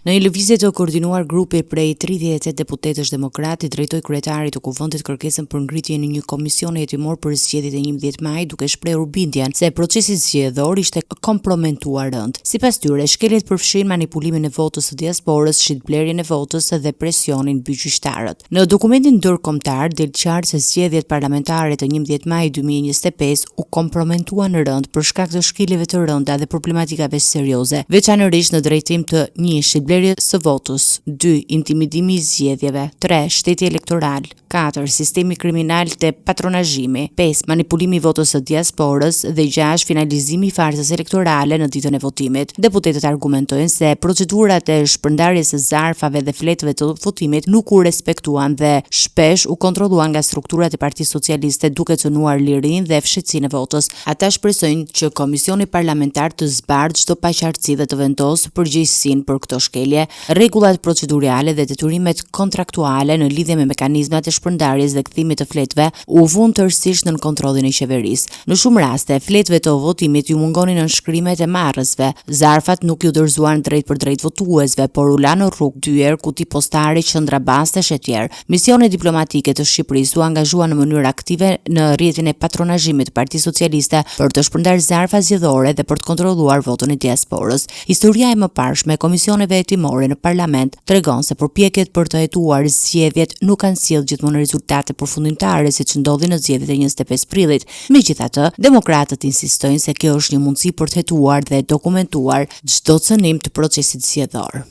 Në një lëvizje të koordinuar, grupi prej 38 deputetësh demokratë drejtoi kryetarit të kuvendit kërkesën për ngritjen e një komisioni hetimor për zgjedhjet e 11 maj, duke shprehur bindjen se procesi zgjedhor ishte komprometuar rënd. Sipas tyre, shkeljet përfshin manipulimin e votës së diasporës, shitblerjen e votës dhe presionin mbi gjyqtarët. Në dokumentin ndërkombëtar del qartë se zgjedhjet parlamentare të 11 maj 2025 u komprometuan rënd për shkak të shkeljeve të rënda dhe problematikave serioze, veçanërisht në drejtim të 1. shitblerje së votës, 2. intimidimi i zgjedhjeve, 3. shteti elektoral, 4. sistemi kriminal të patronazhimi, 5. manipulimi i votës së diasporës dhe 6. finalizimi i farsës elektorale në ditën e votimit. Deputetët argumentojnë se procedurat e shpërndarjes së zarfave dhe fletëve të votimit nuk u respektuan dhe shpesh u kontrolluan nga strukturat e Partisë Socialiste, duke cënuar lirinë dhe fshehtsinë e votës. Ata shpresojnë që Komisioni Parlamentar të zbardhë çdo paqartësi dhe të vendosë përgjegjësinë për këto shkelje, rregullat procedurale dhe detyrimet kontraktuale në lidhje me mekanizmat e shpërndarjes dhe kthimit të fletëve u vënë tërësisht nën kontrollin e qeverisë. Në shumë raste, fletëve të votimit ju mungonin nënshkrimet e marrësve, zarfat nuk ju dorëzuan drejt për drejt votuesve, por u lanë në rrugë dyer, kuti postare, qendra bastesh etj. Misionet diplomatike të Shqipërisë u angazhuan në mënyrë aktive në rrjetin e patronazhimit të Partisë Socialiste për të shpërndarë zarfa zgjedhore dhe për të kontrolluar votën e diasporës. Historia e mëparshme e komisioneve hetimore në parlament tregon se përpjekjet për të hetuar zgjedhjet nuk kanë sjellë gjithmonë rezultate përfundimtare siç ndodhi në zgjedhjet e 25 prillit. Megjithatë, demokratët insistojnë se kjo është një mundësi për të hetuar dhe dokumentuar çdo cënim të procesit zgjedhor.